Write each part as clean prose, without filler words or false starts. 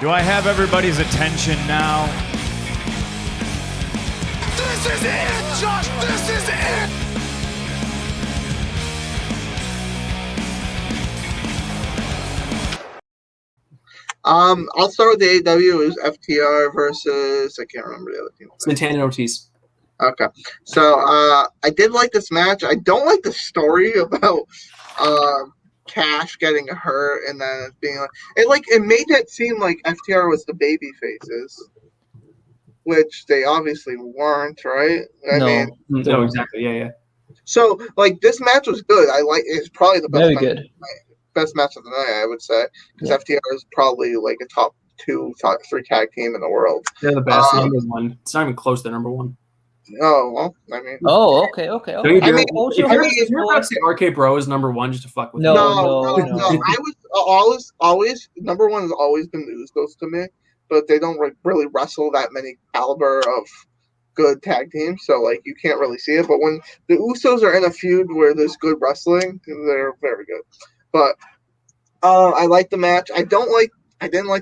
Do I have everybody's attention now? This is it, Josh! This is it! I'll start with the AEW. It was FTR versus, I can't remember the other team. Santana and Ortiz. Okay. So I did like this match. I don't like the story about Cash getting hurt and then it being it made it seem like FTR was the baby faces, which they obviously weren't, right? No, exactly. Yeah. So this match was good. It's probably the best Very match, good. best match of the night, I would say, because FTR is probably a top 2, top 3 tag team in the world. They're the best. Number one. It's not even close to number one. Oh, well, I mean. Oh, okay. If you're about to say RK Bro is number one just to fuck with No. I was always number one has always been the Usos to me, but they don't really wrestle that many caliber of good tag teams, so you can't really see it. But when the Usos are in a feud where there's good wrestling, they're very good. But I like the match. I didn't like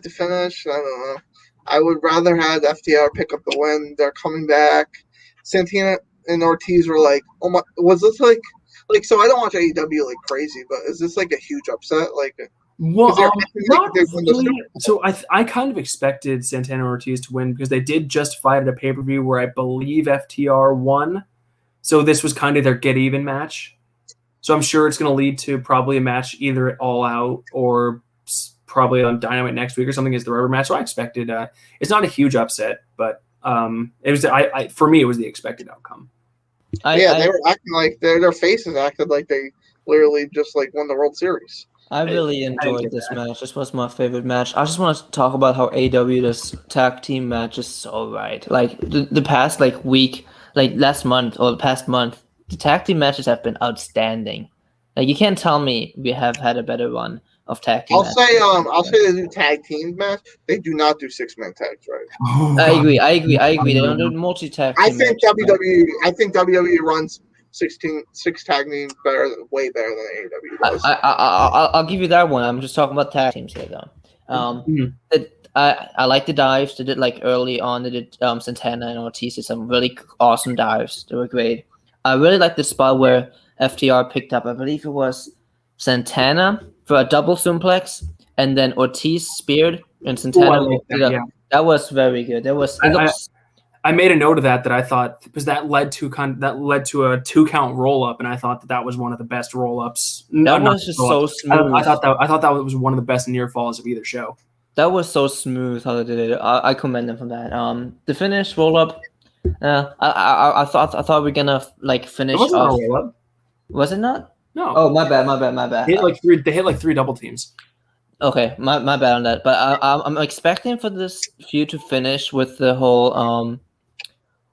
the finish. I don't know. I would rather have FTR pick up the win. They're coming back. Santana and Ortiz were like, oh my, was this so I don't watch AEW crazy, but is this a huge upset? Not really. So I kind of expected Santana and Ortiz to win because they did just fight at a pay-per-view where I believe FTR won. So this was kind of their get-even match. So I'm sure it's going to lead to probably a match either at All Out or probably on Dynamite next week or something as the rubber match. So I expected it's not a huge upset, but it was for me it was the expected outcome. They were acting like their faces acted like they literally just won the World Series. I really enjoyed this match. This was my favorite match. I just want to talk about how AEW this tag team match is so right. The past week, last month or the past month, the tag team matches have been outstanding. You can't tell me we have had a better one of tag team. I'll say they do tag team match. They do not do 6-man tags, right? I agree. They don't do multi-tag. I think WWE runs 6 tag teams way better than AEW does. I'll give you that one. I'm just talking about tag teams here, though. I like the dives. They did early on. They did Santana and Ortiz did some really awesome dives. They were great. I really like the spot where FTR picked up. I believe it was Santana for a double suplex, and then Ortiz speared and Santana. That was very good. That was. I made a note of that I thought because that led to a 2-count roll up, and I thought that was one of the best roll ups. That was just so smooth. I thought that was one of the best near falls of either show. That was so smooth how they did it. I commend them for that. The finish roll up. I thought we were gonna finish. It wasn't a roll up. Was it not? No. Oh, my bad. They hit 3 double teams. Okay, my bad on that. But I'm expecting for this feud to finish with the whole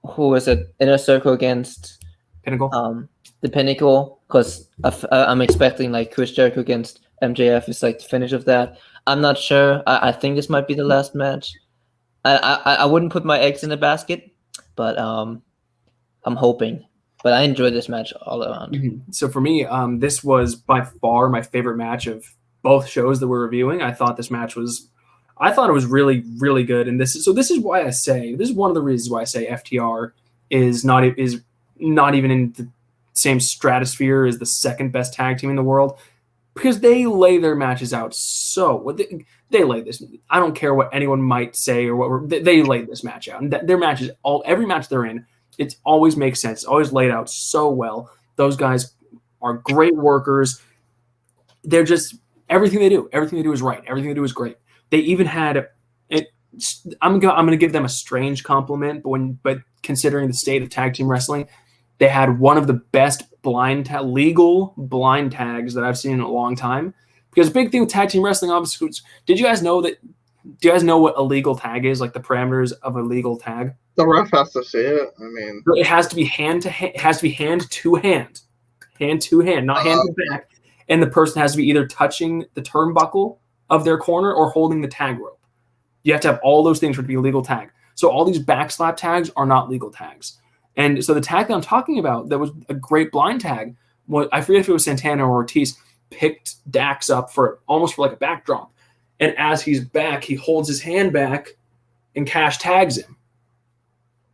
who was it? Inner Circle against Pinnacle. The Pinnacle, because I'm expecting Chris Jericho against MJF is the finish of that. I'm not sure. I think this might be the last match. I wouldn't put my eggs in a basket, but I'm hoping. But I enjoyed this match all around. Mm-hmm. So for me, this was by far my favorite match of both shows that we're reviewing. I thought it was really, really good. And this is why this is one of the reasons why I say FTR is not even in the same stratosphere as the second best tag team in the world, because they lay their matches out they lay this. I don't care what anyone might say or they lay this match out. And their matches, every match they're in, it always makes sense. It's always laid out so well. Those guys are great workers. They're just everything they do is right. Everything they do is great. They even had it. I'm going to give them a strange compliment, but considering the state of tag team wrestling, they had one of the best legal blind tags that I've seen in a long time. Because big thing with tag team wrestling, obviously, do you guys know what a legal tag is? The parameters of a legal tag. The ref has to see it. I mean, it has to be hand to hand. It has to be hand to hand, not hand to back. And the person has to be either touching the turnbuckle of their corner or holding the tag rope. You have to have all those things for it to be a legal tag. So all these backslap tags are not legal tags. And so the tag that I'm talking about that was a great blind tag, I forget if it was Santana or Ortiz, picked Dax up almost for a backdrop. And as he's back, he holds his hand back and Cash tags him.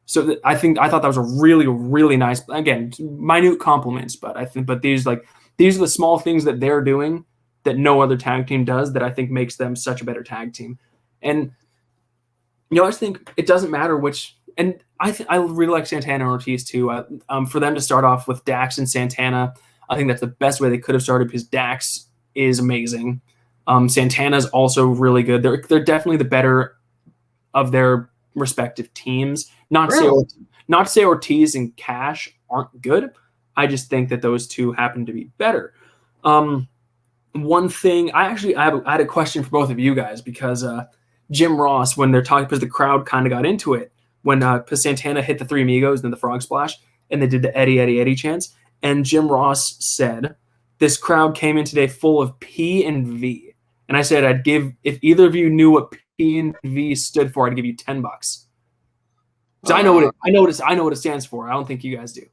So I thought that was a really, really nice, again, minute compliments, but these are the small things that they're doing that no other tag team does that I think makes them such a better tag team. And I just think it doesn't matter which, and I really like Santana and Ortiz too. For them to start off with Dax and Santana, I think that's the best way they could have started because Dax is amazing. Santana's also really good. They're definitely the better of their respective teams. Not to say Ortiz and Cash aren't good. I just think that those two happen to be better. One thing I had a question for both of you guys because Jim Ross, when they're talking, because the crowd kind of got into it when Santana hit the Three Amigos and then the Frog Splash, and they did the Eddie Eddie Eddie chants, and Jim Ross said this crowd came in today full of P and V, and I said I'd give, if either of you knew what P and V stood for, I'd give you $10. So I know what it stands for. I don't think you guys do.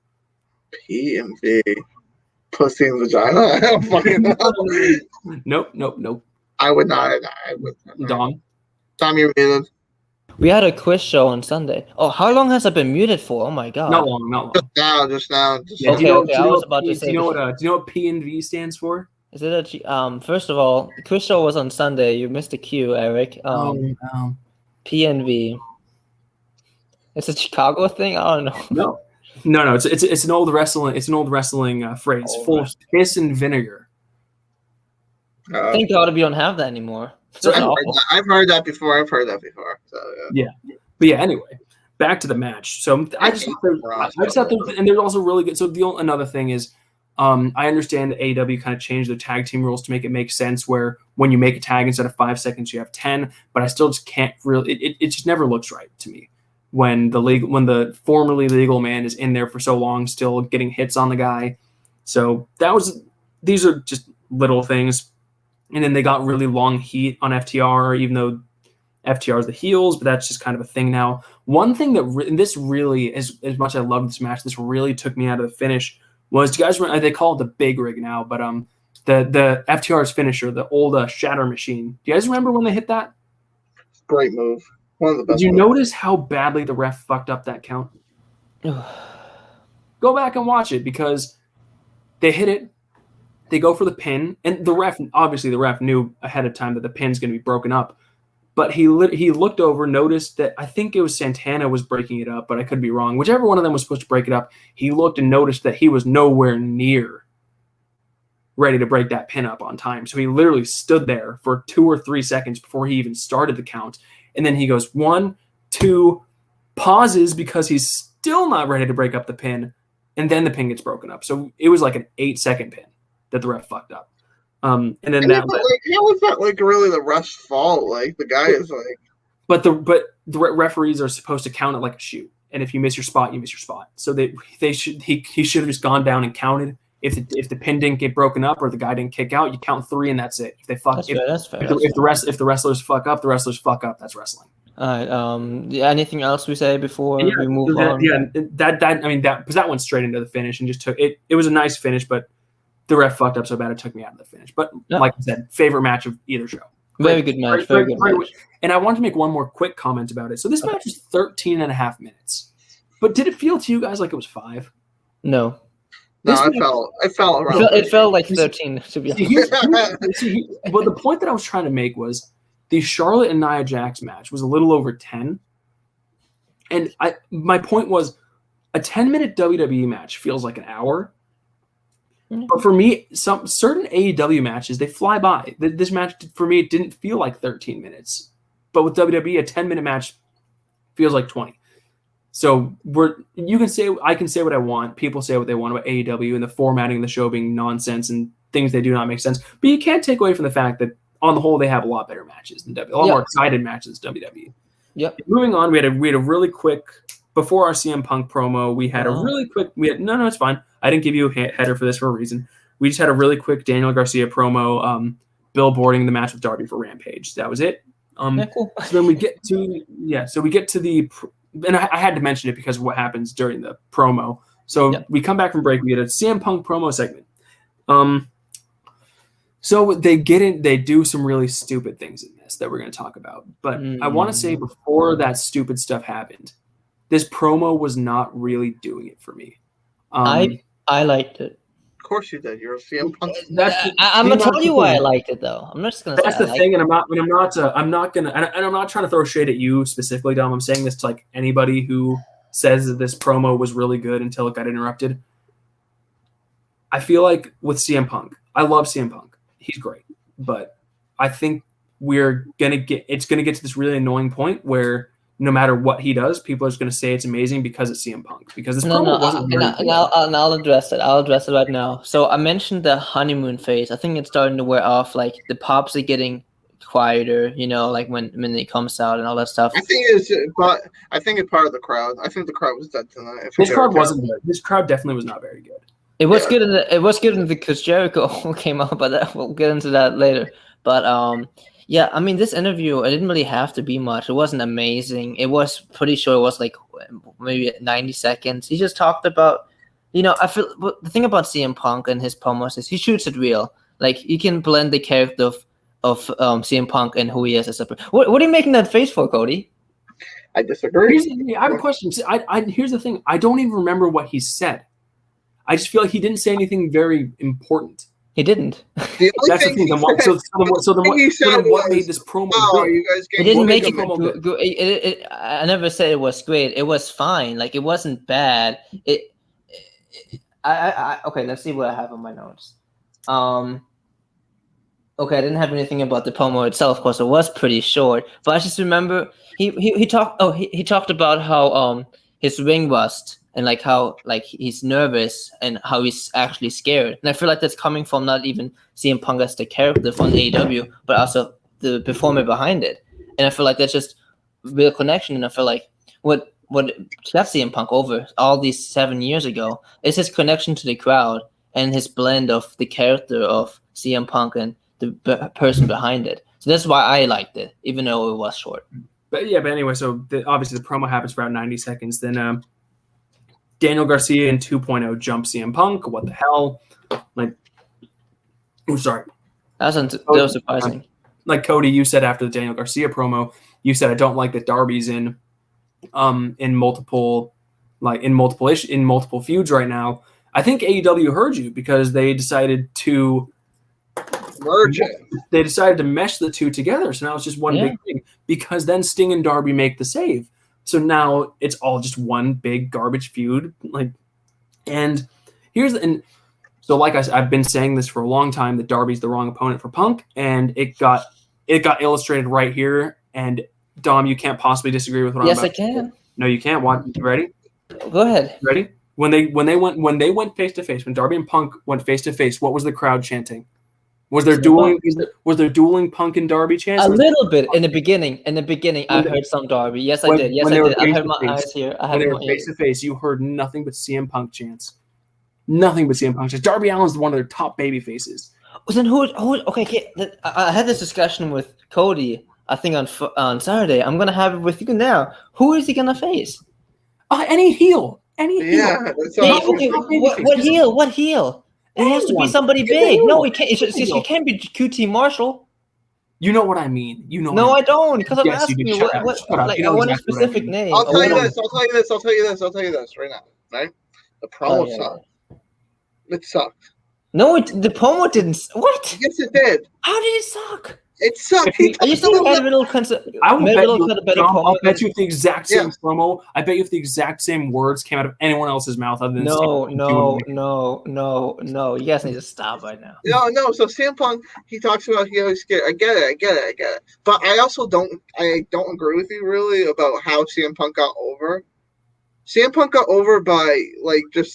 P and V, pussy and vagina. I don't fucking know. Nope. I would not. Dom, you're muted. We had a quiz show on Sunday. Oh, how long has it been muted for? Oh my god. not long. Just now. Yeah, Okay, I was about to say. Do you know what P and V stands for? Is it first of all, the quiz show was on Sunday. You missed the cue, Eric. PNV. It's a Chicago thing? I don't know. No. It's an old wrestling. It's an old wrestling phrase, full of piss and vinegar. Thank God we don't have that anymore. So I've heard that before. So yeah. But yeah, anyway, back to the match. So I just thought and they're also really good. So another thing is, I understand that AEW kind of changed their tag team rules to make it make sense. Where when you make a tag instead of 5 seconds, you have 10. But I still just can't really. It just never looks right to me when the formerly legal man is in there for so long, still getting hits on the guy. So these are just little things. And then they got really long heat on FTR, even though FTR is the heels, but that's just kind of a thing now. One thing and this really, as much as I love this match, this really took me out of the finish, was, do you guys remember, they call it the big rig now, but the FTR's finisher, the old Shatter Machine. Do you guys remember when they hit that? Great move. One of the best. Did you notice how badly the ref fucked up that count? Go back and watch it, because they hit it, they go for the pin, and the ref knew ahead of time that the pin's going to be broken up. But he looked over, noticed that, I think it was Santana was breaking it up, but I could be wrong. Whichever one of them was supposed to break it up, he looked and noticed that he was nowhere near ready to break that pin up on time. So he literally stood there for 2 or 3 seconds before he even started the count. And then he goes 1, 2, pauses because he's still not ready to break up the pin, and then the pin gets broken up. So it was like an 8-second pin that the ref fucked up. And then how was that really the ref's fault? Like, the guy is like. But the referees are supposed to count it like a shoot, and if you miss your spot, you miss your spot. So he should have just gone down and counted. If the pin didn't get broken up or the guy didn't kick out, you count 3 and that's it. If they fuck, that's fair. If the wrestlers fuck up, the wrestlers fuck up. That's wrestling. All right. Anything else we say before we move on? Yeah, because that went straight into the finish and just took it. It was a nice finish, but the ref fucked up so bad it took me out of the finish. But like I said, favorite match of either show. Very good match. Very good match. And I wanted to make one more quick comment about it. So this match was 13 and a half minutes. But did it feel to you guys like it was 5? No. It felt around. It felt like 13, to be honest. But the point that I was trying to make was the Charlotte and Nia Jax match was a little over 10. And my point was, a 10-minute WWE match feels like an hour. But for me, some certain AEW matches, they fly by. This match, for me, it didn't feel like 13 minutes. But with WWE, a 10-minute match feels like 20. So I can say what I want. People say what they want about AEW and the formatting of the show being nonsense and things they do not make sense. But you can't take away from the fact that, on the whole, they have a lot better matches than WWE. A lot more excited matches than WWE. Yep. Moving on, we had a really quick, before our CM Punk promo, we had a really quick, no, it's fine. I didn't give you a header for this for a reason. We just had a really quick Daniel Garcia promo, billboarding the match with Darby for Rampage. That was it. Cool. So then we get to the, and I had to mention it because of what happens during the promo. So we come back from break, we get a CM Punk promo segment. So they do some really stupid things in this that we're going to talk about. But I want to say before that stupid stuff happened, this promo was not really doing it for me. I liked it. Of course you did. You're a CM Punk. I'm gonna tell you why I liked it, though. I'm not just gonna. That's the thing, and I'm not gonna, and I'm not trying to throw shade at you specifically, Dom. I'm saying this to like anybody who says that this promo was really good until it got interrupted. I feel like with CM Punk, I love CM Punk. He's great, but I think it's gonna get to this really annoying point where no matter what he does, people are just going to say it's amazing because it's CM Punk. Because this promo wasn't very good. I'll address it. I'll address it right now. So I mentioned the honeymoon phase. I think it's starting to wear off. Like the pops are getting quieter, like when it comes out and all that stuff. I think it's part of the crowd. I think the crowd was dead tonight. This crowd wasn't good. This crowd definitely was not very good. It was good. It was good because Jericho came out, but we'll get into that later. But yeah, I mean, this interview, it didn't really have to be much. It wasn't amazing. It was pretty sure it was like maybe 90 seconds. He just talked about, I feel the thing about CM Punk and his promos is he shoots it real. Like he can blend the character of CM Punk and who he is as a person. What are you making that face for, Cody? I disagree. I have a question. Here's the thing. I don't even remember what he said. I just feel like he didn't say anything very important. He didn't. That's the thing. What made this promo good? You guys it didn't make it good. I never said it was great. It was fine. Like it wasn't bad. Okay, let's see what I have on my notes. Okay, I didn't have anything about the promo itself. Of course, it was pretty short. But I just remember he talked. Oh, he talked about how his ring rust. And like how he's nervous and how he's actually scared. And I feel like that's coming from not even CM Punk as the character from AEW, but also the performer behind it. And I feel like that's just real connection. And I feel like what got CM Punk over all these 7 years ago is his connection to the crowd and his blend of the character of CM Punk and the person behind it. So that's why I liked it, even though it was short. But anyway, so obviously the promo happens for about 90 seconds. Then Daniel Garcia in 2.0 jumps CM Punk. What the hell? I'm sorry. That was surprising. Like Cody, you said after the Daniel Garcia promo, you said I don't like that Darby's in multiple feuds right now. I think AEW heard you because they decided to merge it. They decided to mesh the two together. So now it's just one big thing. Because then Sting and Darby make the save. So now it's all just one big garbage feud. And so like I've been saying this for a long time that Darby's the wrong opponent for Punk, and it got illustrated right here. And Dom, you can't possibly disagree with what I'm about. Yes, I can. No, you can't. What? You ready? Go ahead. Ready? When they went face to face, when Darby and Punk went face to face, what was the crowd chanting? Was there dueling Punk and Darby chants? A little bit in the beginning. I heard some Darby. Yes, I did. Yes, I did. I heard my eyes here. When they were face to face, you heard nothing but CM Punk chants. Nothing but CM Punk chants. Darby Allin's one of their top baby faces. Then who? Okay. I had this discussion with Cody. I think on Saturday. I'm gonna have it with you now. Who is he gonna face? Any heel. Yeah. What heel? It has to be somebody big. No, it can't. It can't be QT Marshall. You know what I mean. No, I don't. Because I'm asking you. I want a specific name. I'll tell you this right now. Right? The promo sucked. It sucked. No, the promo didn't. What? Yes, it did. How did it suck? It sucked. Are you still had a little I'll bet you if the exact same promo, I bet you if the exact same words came out of anyone else's mouth other than No. You guys need to stop right now. No. So CM Punk, he talks about he always scared. I get it. But I also don't agree with you really about how CM Punk got over. CM Punk got over by just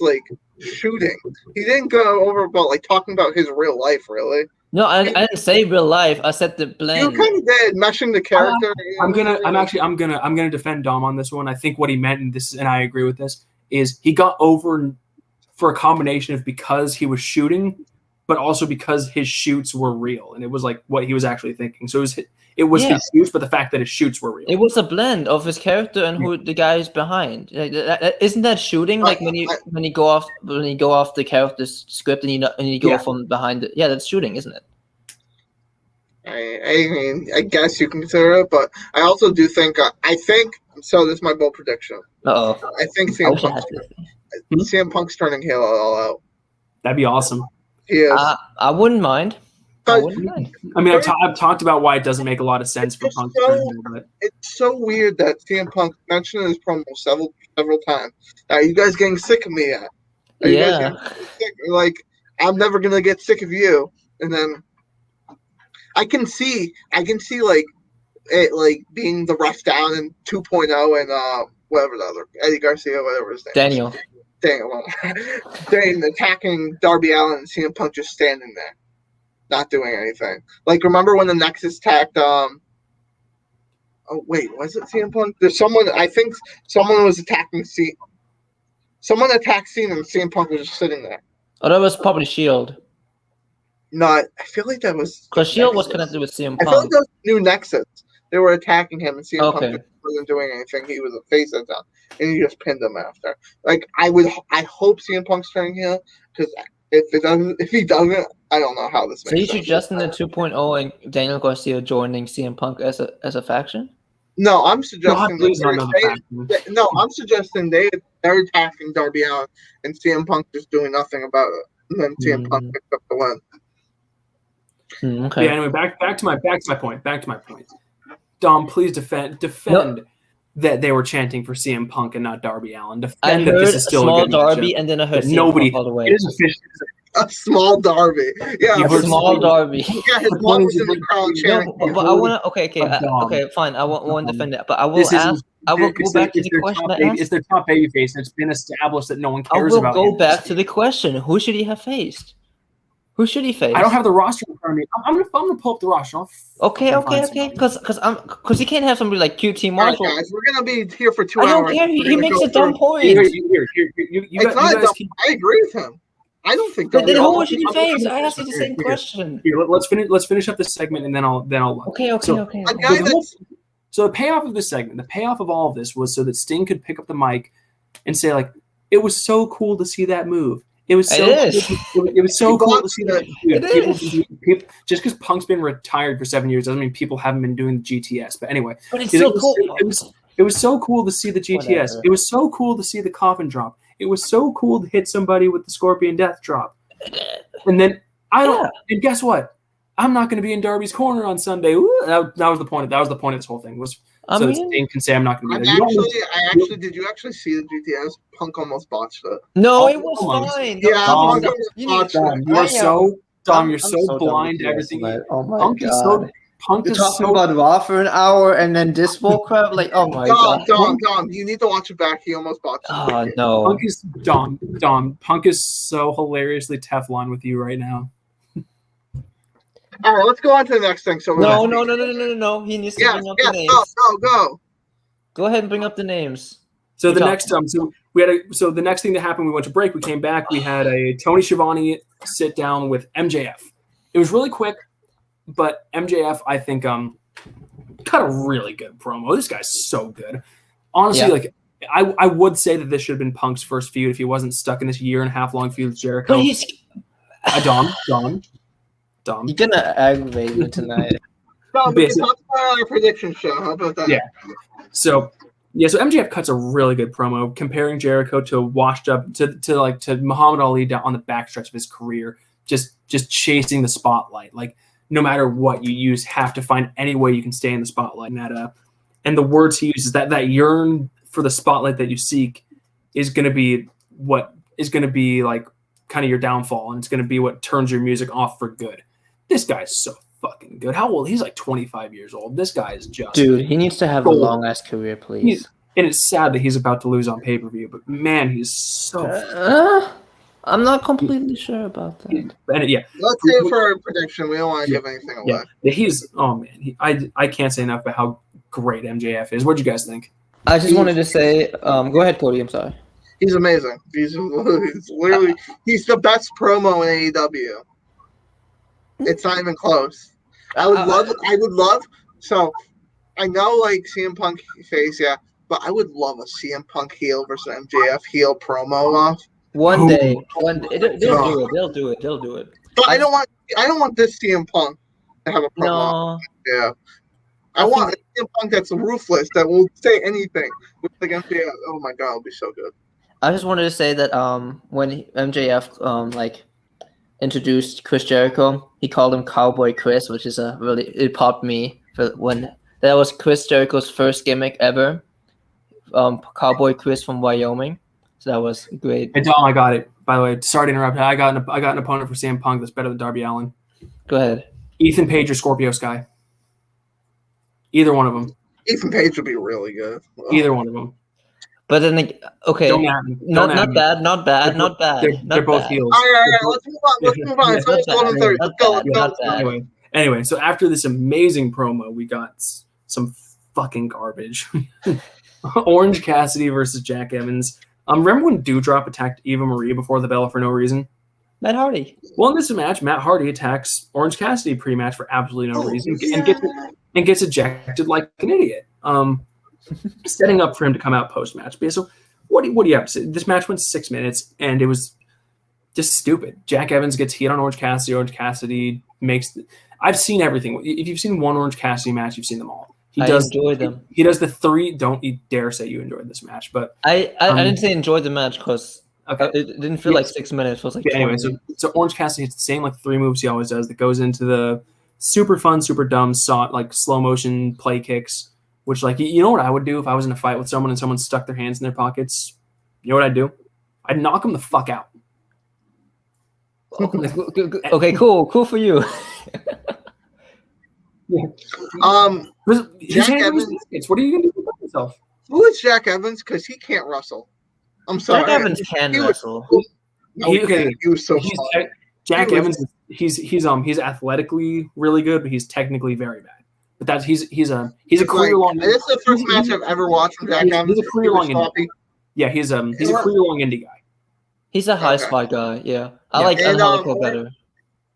shooting. He didn't go over about talking about his real life really. No, I didn't say real life. I said the blend. You kind of did, meshing the character. I'm gonna defend Dom on this one. I think what he meant, and I agree with this, is he got over for a combination of because he was shooting, but also because his shoots were real, and it was what he was actually thinking. So it was his shoots, but the fact that his shoots were real. It was a blend of his character and who the guy is behind. Isn't that shooting? When you go off the character's script and you go from behind it? Yeah, that's shooting, isn't it? I mean, I guess you can consider it, but I also do think. So. This is my bold prediction. Uh-oh. I think I wish I had this. CM Punk's turning heel all out. That'd be awesome. He is. I wouldn't mind. I wouldn't mind. I mean, I've talked about why it doesn't make a lot of sense for Punk to turn heel, but It's so weird that CM Punk mentioned in his promo several times. Are you guys getting sick of me yet? Are you guys getting sick? Like, I'm never gonna get sick of you. And then I can see like it like being the ref down in 2.0 and whatever the other Eddie Garcia, whatever his name is. Daniel. Dane attacking Darby Allin and CM Punk just standing there, not doing anything. Like, remember when the Nexus attacked oh wait, was it CM Punk? There's someone, I think someone was attacking Cena. Someone attacked Cena and CM Punk was just sitting there. Oh, that was probably Shield. No, I feel like that was because Shield was connected with CM Punk. I feel like that was New Nexus. They were attacking him and CM Punk just wasn't doing anything. He was a face at that, and he just pinned him after. Like, I hope CM Punk's turning heel, because if he doesn't, I don't know how this makes sense. So you suggesting the 2.0 and Daniel Garcia joining CM Punk as a faction? No, I'm suggesting I'm suggesting they're attacking Darby Allin and CM Punk just doing nothing about it, and then CM Punk picks up the win. Okay. Yeah. Anyway, back to my point. Dom, please defend that they were chanting for CM Punk and not Darby Allin. Defend that this is still small a good Darby, matchup. and then I heard nobody. Punk all the way. It is official. A small Darby. Yeah, a small Darby. Yeah, his mom was in the crowd chanting. No, but I want to. Okay, fine. I won't defend it, but I will ask. I will go back to the question. It's their top babyface, and it's been established that no one cares about. I will go back to the question. Who should he have faced? Who should he face? I don't have the roster in front of me. I'm gonna pull up the roster. Okay. Because you can't have somebody like QT Marshall. Right, guys, we're gonna be here for 2 hours. I don't care. He makes a dumb point. Here, it's not dumb. I agree with him. I don't think. Then who should he face? I asked you the same question. Here, let's finish up this segment, and then I'll. Okay. So the payoff of this segment, the payoff of all of this was so that Sting could pick up the mic and say, like, it was so cool to see that move. It was so cool to see that. People, just because Punk's been retired for 7 years doesn't mean people haven't been doing the GTS. But anyway, it's so cool. It was so cool to see the GTS. Whatever. It was so cool to see the coffin drop. It was so cool to hit somebody with the Scorpion Death drop. And then and guess what? I'm not going to be in Darby's corner on Sunday. Ooh, that was the point. That was the point of this whole thing. So Sting can say I'm not going to be there. Did you actually see the GTS? Punk almost botched it. No, it was fine. Yeah, Punk almost botched it. You're so blind to everything. Oh my Punk god. Punk You're is talking about Raw for an hour and then this bull crap? Like, oh my god. Dom, you need to watch it back. He almost botched it. Oh no. Punk is Punk is so hilariously Teflon with you right now. All right, let's go on to the next thing. So no. He needs to bring up the names. Go. Go ahead and bring up the names. So the next the next thing that happened, we went to break. We came back. We had a Tony Schiavone sit down with MJF. It was really quick, but MJF, I think, cut a really good promo. This guy's so good. Honestly, I would say that this should have been Punk's first feud if he wasn't stuck in this 1.5 year long feud with Jericho. But he's Dom. You're gonna aggravate me tonight. Dom, we can talk about our prediction show. How about that? Yeah. So MJF cuts a really good promo comparing Jericho to washed up to Muhammad Ali down on the backstretch of his career, just chasing the spotlight. Like, no matter what you use, have to find any way you can stay in the spotlight. And the words he uses, that yearn for the spotlight that you seek is going to be what is going to be like kind of your downfall, and it's going to be what turns your music off for good. This guy's so fucking good. How old? He's like 25 years old. This guy is just... Dude, he needs to have a long-ass career, please. And it's sad that he's about to lose on pay-per-view, but man, he's so... I'm not completely sure about that. Let's say for our prediction, we don't want to give anything away. Yeah, he's... Oh, man. I can't say enough about how great MJF is. What'd you guys think? I just wanted to say... go ahead, Cody. I'm sorry. He's amazing. He's literally... He's the best promo in AEW. It's not even close. I would love. So, I know like CM Punk face, but I would love a CM Punk heel versus MJF heel promo off. One day, they'll do it. They'll do it. But I don't want this CM Punk. to have a promo. No, Yeah. I want a CM Punk that's ruthless, that will say anything with the MJF. Oh my god, it'll be so good. I just wanted to say that when MJF like introduced Chris Jericho, he called him Cowboy Chris, which is it popped me for when that was Chris Jericho's first gimmick ever. Cowboy Chris from Wyoming, so that was great. Hey, Dom, I got it. By the way, sorry to interrupt. I got an opponent for CM Punk that's better than Darby Allin. Go ahead. Ethan Page or Scorpio Sky. Either one of them. Ethan Page would be really good. Either one of them. But then, okay, Don't at me. not bad. They're both heels. All right, let's move on. It's almost 11:30. Let's go. Anyway, so after this amazing promo, we got some fucking garbage. Orange Cassidy versus Jack Evans. Remember when Doudrop attacked Eva Marie before the bell for no reason? Matt Hardy. Well, in this match, Matt Hardy attacks Orange Cassidy pre-match for absolutely no reason and gets ejected like an idiot. Setting up for him to come out post-match. So what do you have to say? This match went 6 minutes, and it was just stupid. Jack Evans gets heat on Orange Cassidy. Orange Cassidy makes I've seen everything. If you've seen one Orange Cassidy match, you've seen them all. I enjoy them. He does the three. Don't you dare say you enjoyed this match, but I didn't say enjoy the match because okay. It didn't feel like 6 minutes. It was like anyway. So Orange Cassidy hits the same like 3 moves he always does. That goes into the super fun, super dumb, like slow motion play kicks. Which like you know what I would do if I was in a fight with someone and someone stuck their hands in their pockets. You know what I'd do? I'd knock them the fuck out. Okay, cool for you. Yeah. Jack Evans. What are you gonna do with yourself? Who is Jack Evans? Because he can't wrestle. I'm sorry. Jack Evans can wrestle. He was so smart. Jack Evans. He's athletically really good, but he's technically very bad. But that's he's a career long. This is the first match I've ever watched from Jack Evans. He's a career long indie. Yeah, he's a career long indie guy. He's a high spot guy. Yeah, I like Angelico better.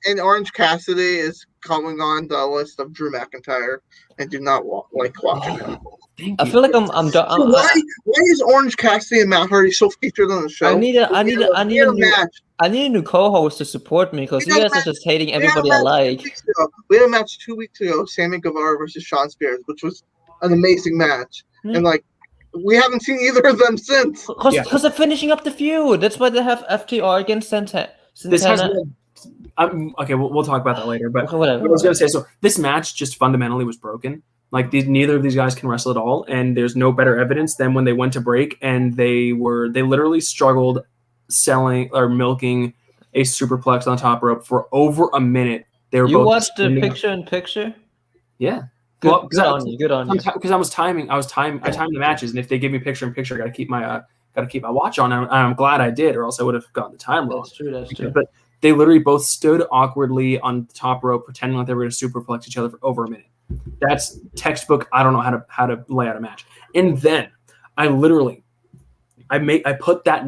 And Orange Cassidy is coming on the list of Drew McIntyre. I do not like watching him. I feel like I'm done. Why is Orange Cassidy and Matt Hardy so featured on the show? I need a new co-host to support me because you guys are just hating everybody I like. We had a match 2 weeks ago, Sammy Guevara versus Shawn Spears, which was an amazing match. And like, we haven't seen either of them since. Because they're finishing up the feud. That's why they have FTR against Santana. Okay, we'll talk about that later. But whatever. I was gonna say, so this match just fundamentally was broken. Like neither of these guys can wrestle at all, and there's no better evidence than when they went to break and they literally struggled selling or milking a superplex on the top rope for over a minute. You watched the picture-in-picture? Yeah. Good on you. Because I timed the matches, and if they give me picture-in-picture, I got to keep my watch on. And I'm glad I did, or else I would have gotten the time wrong. That's true. But they literally both stood awkwardly on the top rope, pretending like they were going to superplex each other for over a minute. That's textbook. I don't know how to lay out a match. And then I put that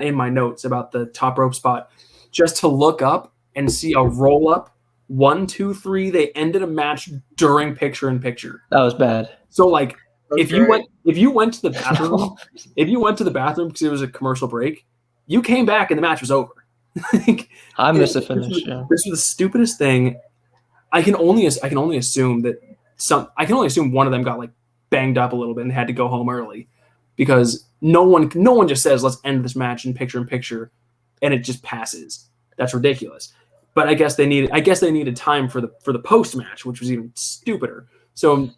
in my notes about the top rope spot just to look up and see a roll up 1, 2, 3. They ended a match during picture-in-picture. That was bad. So like if you went to the bathroom, because it was a commercial break, you came back and the match was over. I missed the finish. This was the stupidest thing. I can only assume one of them got like banged up a little bit and had to go home early, because no one just says let's end this match in picture-in-picture and it just passes. That's ridiculous. But I guess they needed time for the post match, which was even stupider. So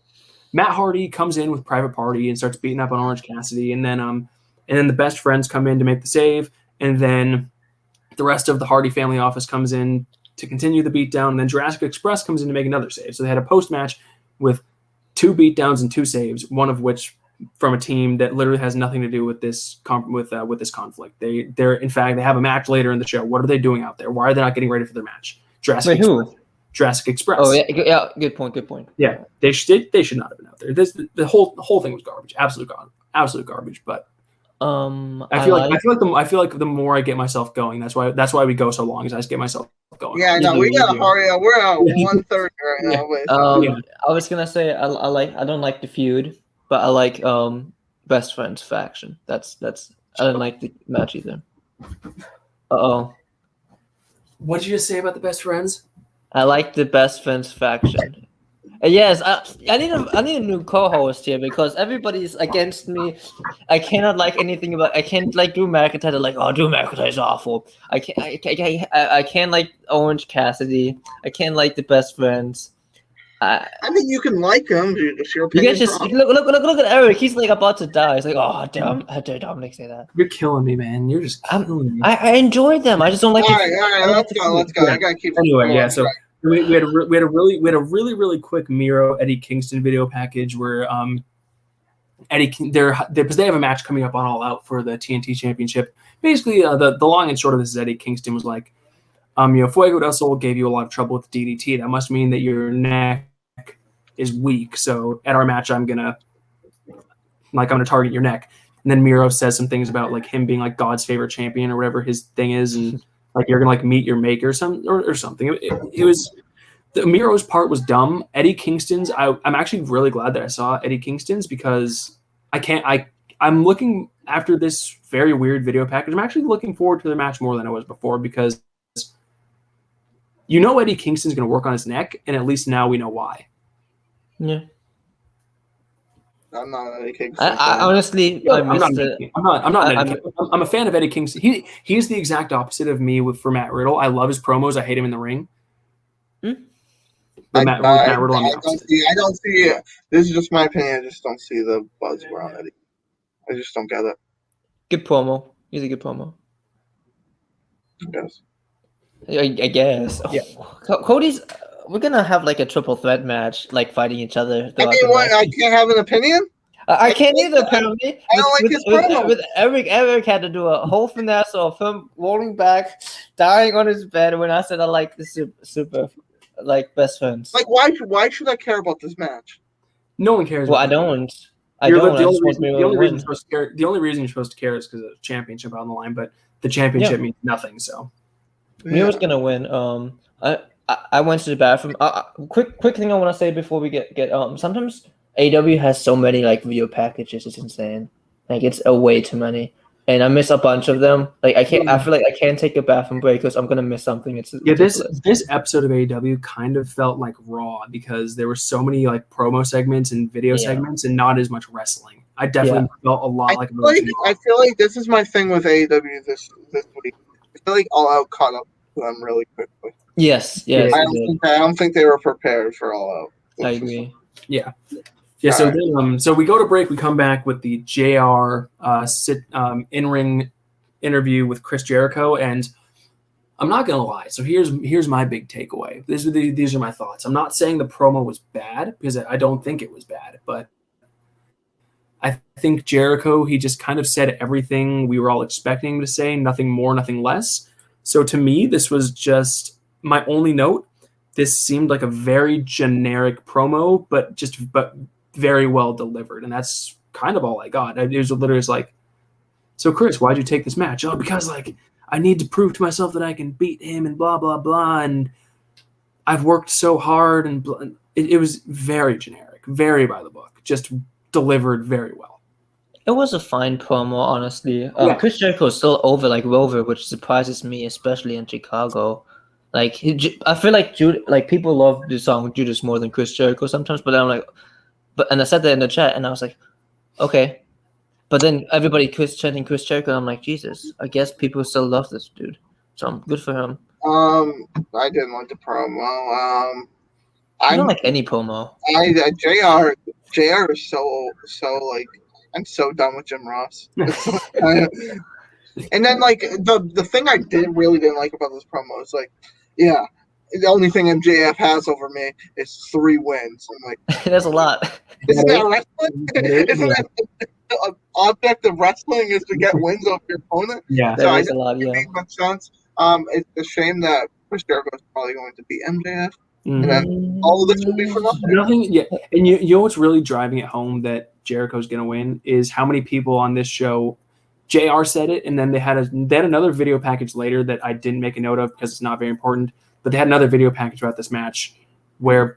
Matt Hardy comes in with Private Party and starts beating up on Orange Cassidy, and then the Best Friends come in to make the save, and then the rest of the Hardy family office comes in to continue the beatdown, and then Jurassic Express comes in to make another save. So they had a post match with 2 beatdowns and 2 saves, one of which from a team that literally has nothing to do with this this conflict. They have a match later in the show. What are they doing out there? Why are they not getting ready for their match? Jurassic Express. Oh yeah, good point. Yeah, they should not have been out there. The whole thing was garbage, absolute garbage. But I feel like the more I get myself going, that's why we go so long. Is I just get myself going. Yeah, no, we gotta hurry up. We're at 1:30 right now. I was gonna say I don't like the feud, but I like Best Friends faction. That's I don't like the match either. What did you just say about the Best Friends? I like the best friends faction. Yes, I need a new co-host here because everybody's against me. I cannot like anything about. I can't like Drew McIntyre. They're like, oh, Drew McIntyre's awful. I can't like Orange Cassidy. I can't like the best friends. I mean, you can like him. It's your You opinion. guys just look at Eric. He's like about to die. It's like, oh damn, how dare Dominic say that? You're killing me, man. You're just killing me. I enjoyed them. I just don't like. All right, let's go. I gotta keep. Anyway, going. yeah. So we had a really quick Miro Eddie Kingston video package where because they have a match coming up on All Out for the TNT Championship. Basically, the long and short of this is Eddie Kingston was like, Fuego del Sol gave you a lot of trouble with DDT. That must mean that your neck is weak. So at our match, I'm gonna target your neck. And then Miro says some things about like him being like God's favorite champion or whatever his thing is, and like you're gonna like meet your maker or something. It was the Miro's part was dumb. Eddie Kingston's, I'm actually really glad that I saw Eddie Kingston's because I'm looking after this very weird video package. I'm actually looking forward to the match more than I was before because Eddie Kingston's gonna work on his neck, and at least now we know why. Yeah. I'm not Eddie Kingston. I honestly, I missed it. I'm a fan of Eddie Kingston. He's the exact opposite of me for Matt Riddle. I love his promos. I hate him in the ring. Matt Riddle, I don't see it. This is just my opinion. I just don't see the buzz around Eddie. I just don't get it. Good promo. He's a good promo. Yes. I guess. Yeah. Cody's. We're gonna have like a triple threat match, like fighting each other. I mean, what? I can't have an opinion. I can't either. Apparently, I don't like his promo. With Eric. Eric had to do a whole finesse of him rolling back, dying on his bed. When I said I like the super like best friends. Like, why should I care about this match? No one cares. Well, I don't. The only reason you're supposed to care is because of the championship on the line, but the championship means nothing. So, Miro's gonna win. I went to the bathroom. Quick thing I want to say before we get sometimes AEW has so many like video packages. It's insane. Like it's way too many, and I miss a bunch of them. Like I can't. I feel like I can't take a bathroom break because I'm gonna miss something. It's ridiculous. This episode of AEW kind of felt like Raw because there were so many like promo segments and video segments and not as much wrestling. I definitely felt a lot like. I feel like this is my thing with AEW this week. I feel like All Out caught up to them really quickly. Yes. I don't think they were prepared for All Out. I agree. Yeah. So we go to break. We come back with the JR in-ring interview with Chris Jericho, and I'm not gonna lie. So here's my big takeaway. These are my thoughts. I'm not saying the promo was bad because I don't think it was bad, but I think Jericho, he just kind of said everything we were all expecting him to say, nothing more, nothing less. So to me, this was just my only note. This seemed like a very generic promo, but very well delivered. And that's kind of all I got. It was literally just like, so Chris, why'd you take this match? Oh, because like I need to prove to myself that I can beat him and blah, blah, blah. And I've worked so hard and it was very generic, very by the book, just delivered very well. It was a fine promo, honestly. Chris Jericho is still over like Rover, which surprises me, especially in Chicago. Like I feel like people love the song Judas more than Chris Jericho sometimes, but I'm like, and I said that in the chat, and I was like, okay, but then everybody chanting Chris Jericho, and I'm like, Jesus, I guess people still love this dude, so I'm good for him. I didn't like the promo. I don't like any promo. JR is so like I'm so done with Jim Ross. And then like the thing I really didn't like about this promo is like, yeah, the only thing MJF has over me is 3 wins. I'm like, that's a lot. Isn't that wrestling? Isn't that the object of wrestling is to get wins over your opponent? Yeah, so that is a lot. Yeah, makes much sense. It's a shame that Chris Jericho is probably going to beat MJF. And then all of this will be for nothing. Yeah, and you know what's really driving it home that Jericho's going to win is how many people on this show. JR said it, and then they had another video package later that I didn't make a note of because it's not very important. But they had another video package about this match where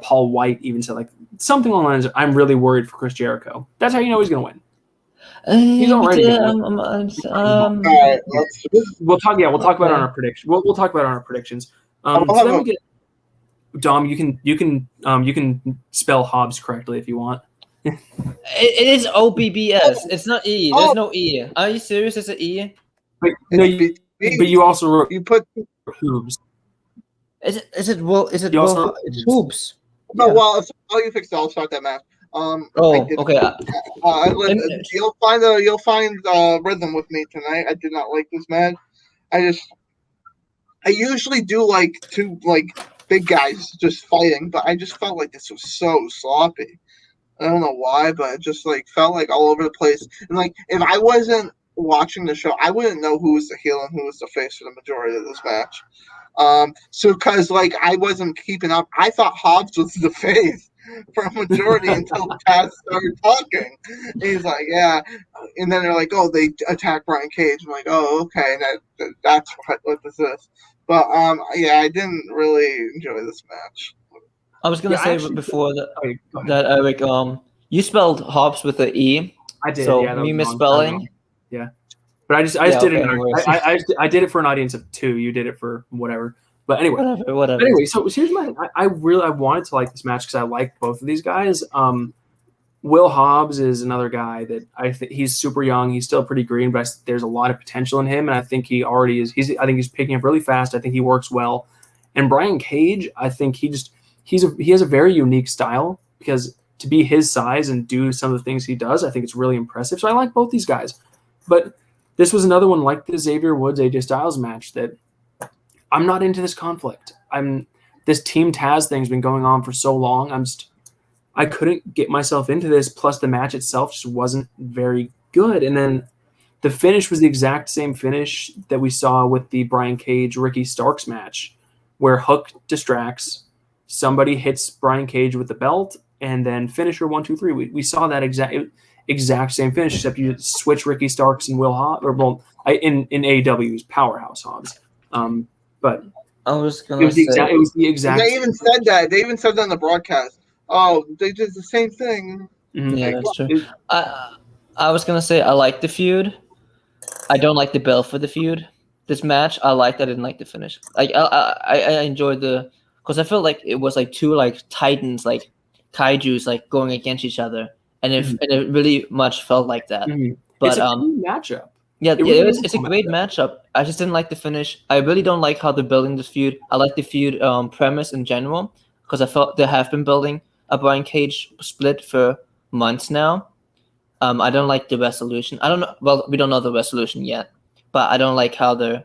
Paul White even said like something along the lines of, "I'm really worried for Chris Jericho." That's how you know he's going to win. He's already. All right, we'll talk. Yeah, we'll talk about it on our prediction. We'll talk about it on our predictions. So then we get Dom, you can spell Hobbs correctly if you want. It is OBBS. It's not E. There's no E. Are you serious? It's an E. But, no, It's but you also wrote you put Hoobs. Is it Will? Is it You Will? also- It's Hoops. no. Yeah. Well, you fixed it. I'll start that match. I Oh, did- okay. you'll find rhythm with me tonight. I did not like this match. I usually do like two big guys just fighting, but I just felt like this was so sloppy. I don't know why, but it just felt like all over the place. And if I wasn't watching the show, I wouldn't know who was the heel and who was the face for the majority of this match. So because I wasn't keeping up, I thought Hobbs was the face for a majority until Taz started talking. And he's like, yeah, and then they're like, oh, they attacked Brian Cage. I'm like, oh, okay, that's what this is. But yeah, I didn't really enjoy this match. I was gonna say actually- before that Okay, go ahead. that Eric, you spelled Hobbs with an E. I did. So yeah, that me was wrong. misspelling. Yeah, but I just Yeah, did okay, it. no worries. I did it for an audience of 2. You did it for whatever. But anyway, Whatever. But anyway, so here's my. I wanted to like this match because I like both of these guys. Will Hobbs is another guy that I think he's super young. He's still pretty green, but there's a lot of potential in him, and I think he already is. I think he's picking up really fast. I think he works well. And Brian Cage, I think he has a very unique style because to be his size and do some of the things he does, I think it's really impressive. So I like both these guys. But this was another one like the Xavier Woods AJ Styles match that I'm not into this conflict. This Team Taz thing's been going on for so long. I couldn't get myself into this. Plus, the match itself just wasn't very good. And then the finish was the exact same finish that we saw with the Brian Cage Ricky Starks match, where Hook distracts, somebody hits Brian Cage with the belt, and then finisher 1, 2, 3. We saw that exact same finish, except you switch Ricky Starks and Will Hobbs, in AEW's Powerhouse Hobbs. But I was it gonna was say the exact. They even said that. They even said that on the broadcast. Oh, they did the same thing. Mhm. yeah, that's true. I was gonna say I like the feud. I don't like the bell for the feud. This match, I liked. I didn't like the finish. I enjoyed because I felt like it was two titans, kaijus, going against each other, and it really much felt like that. Mhm. But It's a cool matchup. yeah, really is it's a a cool great matchup. I just didn't like the finish. I really don't like how they're building this feud. I like the feud premise in general because I felt they have been building a Brian Cage split for months now. I don't like the resolution. I don't know. Well, we don't know the resolution yet, but I don't like how they're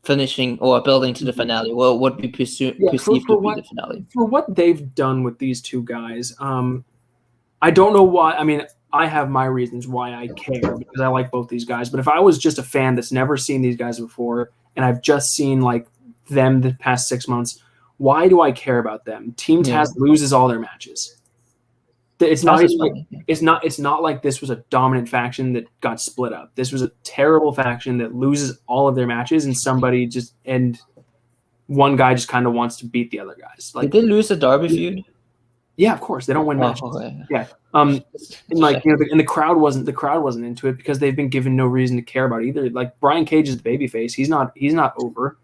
finishing or building to the finale. Well, what we perceived to be the finale. For what they've done with these two guys, I don't know why. I mean, I have my reasons why I care because I like both these guys. But if I was just a fan that's never seen these guys before and I've just seen them the past 6 months, why do I care about them? Team Taz loses all their matches. It's not it's not like this was a dominant faction that got split up. This was a terrible faction that loses all of their matches and one guy just kind of wants to beat the other guys. Did they lose the Derby feud? Yeah, of course. They don't win matches. Okay. Yeah. And the crowd wasn't into it because they've been given no reason to care about either. Like Brian Cage is the babyface. He's not over.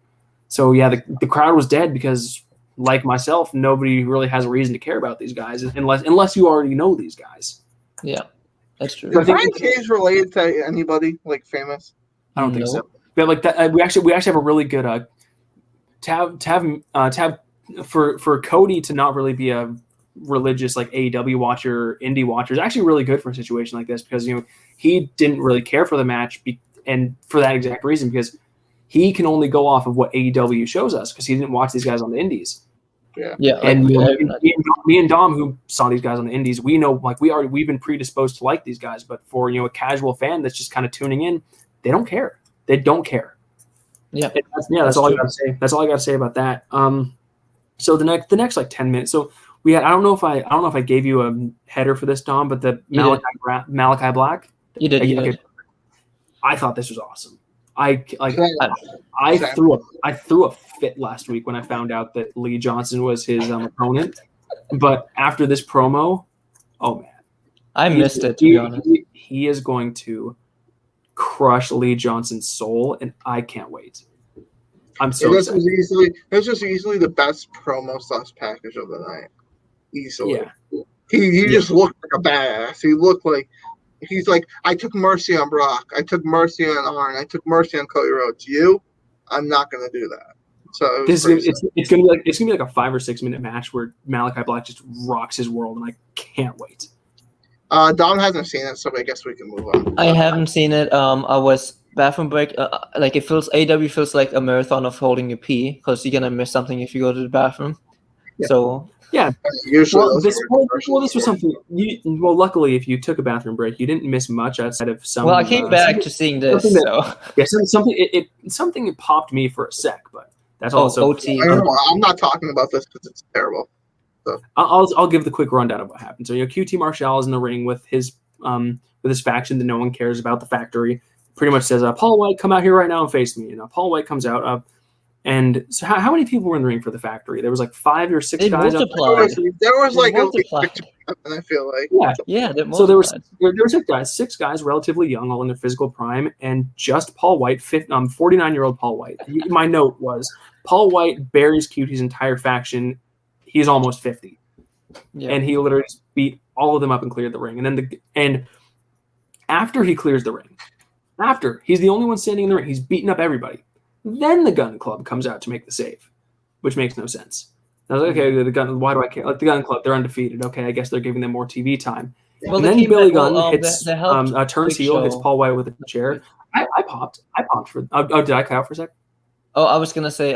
So yeah, the crowd was dead because like myself, nobody really has a reason to care about these guys unless you already know these guys. Yeah, that's true. Is Brian Cage related to anybody famous? I don't think so. But that, we actually have a really good tab for Cody to not really be a religious AEW watcher, indie watcher is actually really good for a situation like this because he didn't really care for the match and for that exact reason because he can only go off of what AEW shows us because he didn't watch these guys on the indies. Yeah. And me and Dom, who saw these guys on the indies, we know we've been predisposed to like these guys, but for a casual fan that's just kind of tuning in, they don't care. They don't care. Yeah. That's all I gotta say. That's all I gotta say about that. So the next 10 minutes. So we had I don't know if I gave you a header for this, Dom, but the Malachi Black. You did. You did. I thought this was awesome. I threw a fit last week when I found out that Lee Johnson was his opponent. But after this promo, oh man, I missed it. To be honest, he is going to crush Lee Johnson's soul, and I can't wait. I'm so this excited. was easily the best promo / package of the night. Easily. Yeah. He just looked like a badass. He looked like he's like, I took mercy on Brock. I took mercy on Arn. I took mercy on Cody Rhodes. I'm not gonna do that. So it's gonna be like a 5 or 6 minute match where Malachi Black just rocks his world, and I can't wait. Dom hasn't seen it, so I guess we can move on. I haven't seen it. I was bathroom break. Like AEW feels like a marathon of holding your pee because you're gonna miss something if you go to the bathroom. Yeah. So yeah. Usually, this was something. Luckily, if you took a bathroom break, you didn't miss much outside of some. Well, I came back to seeing this. Something it popped me for a sec, but that's also OT. I'm not talking about this because it's terrible. So. I'll give the quick rundown of what happened. So QT Marshall is in the ring with his faction that no one cares about, the Factory. Pretty much says, Paul White, come out here right now and face me. And Paul White comes out. And so how many people were in the ring for the Factory? There was like 5 or 6 guys. There was like a and I feel like yeah. So there was 6 guys, relatively young, all in their physical prime, and just Paul White, 49-year-old Paul White. My note was Paul White buries QT's entire faction. He's almost 50, and he literally just beat all of them up and cleared the ring. And then after he clears the ring, after he's the only one standing in the ring, he's beating up everybody. Then the Gun Club comes out to make the save, which makes no sense. I was like, okay, why do I care? Like the Gun Club, they're undefeated. Okay, I guess they're giving them more TV time. Well, and then Billy Gunn hits turns heel, hits Paul White with a chair. I popped for. Did I cut out for a sec? Oh, I was gonna say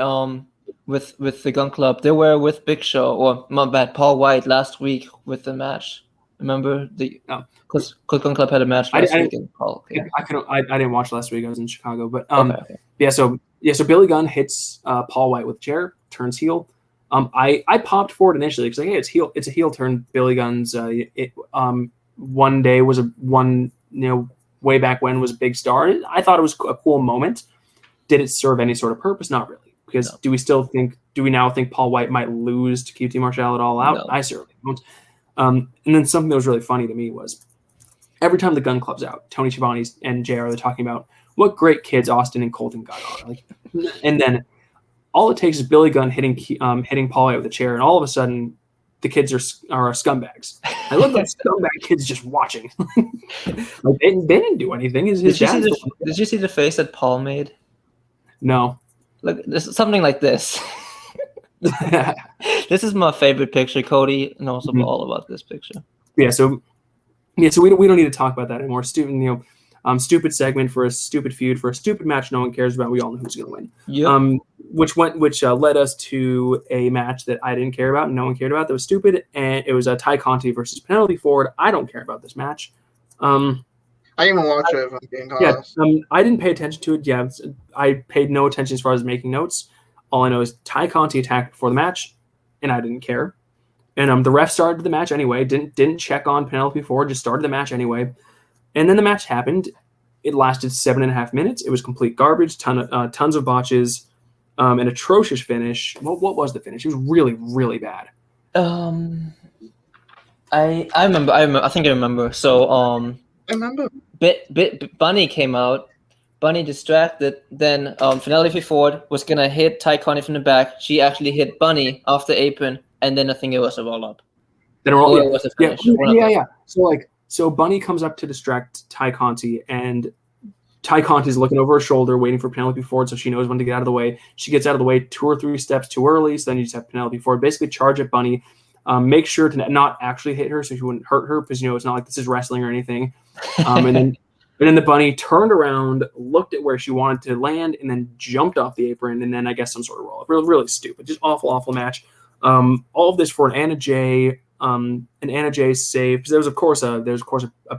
with the Gun Club, they were with Big Show or my bad, Paul White last week with the match. Remember because Gun Club had a match last week. I didn't watch last week. I was in Chicago, but So Billy Gunn hits Paul White with a chair, turns heel. I popped for it initially because it's a heel turn. Billy Gunn's one day was way back when was a big star. I thought it was a cool moment. Did it serve any sort of purpose? Not really. Because do we now think Paul White might lose to QT Marshall at All Out? No. I certainly don't. And then something that was really funny to me was every time the Gun Club's out, Tony Schiavone and JR, they're talking about what great kids Austin and Colton got are. And then all it takes is Billy Gunn hitting Paul White with a chair, and all of a sudden the kids are scumbags. I look like scumbag kids just watching. They didn't do anything. Did you see the face that Paul made? No. Look, this is something like this. This is my favorite picture. Cody knows all about this picture. So we don't need to talk about that anymore. Stupid segment for a stupid feud for a stupid match no one cares about. We all know who's going to win. Yep. Which led us to a match that I didn't care about and no one cared about. That was stupid, and it was Ty Conti versus Penelope Ford. I don't care about this match. I didn't even watch it, if I'm being honest. I didn't pay attention to it. Yeah, I paid no attention as far as making notes. All I know is Ty Conti attacked before the match, and I didn't care. And the ref started the match anyway. Didn't check on Penelope Ford. Just started the match anyway. And then the match happened. It lasted 7.5 minutes. It was complete garbage. Tons of botches. An atrocious finish. What was the finish? It was really, really bad. I remember. I think I remember. So I remember. Bunny came out. Bunny distracted. Then Penelope Ford was gonna hit Ty Conti from the back. She actually hit Bunny off the apron, and then I think it was a roll up. Then it was a finish. Yeah. So Bunny comes up to distract Ty Conti, and Ty Conti's looking over her shoulder, waiting for Penelope Ford, so she knows when to get out of the way. She gets out of the way 2 or 3 steps too early, so then you just have Penelope Ford basically charge at Bunny, make sure to not actually hit her, so she wouldn't hurt her, because it's not like this is wrestling or anything. And then the Bunny turned around, looked at where she wanted to land, and then jumped off the apron, and then I guess some sort of roll up. Really, really stupid, just awful match. All of this for an Anna Jay save, because there was of course a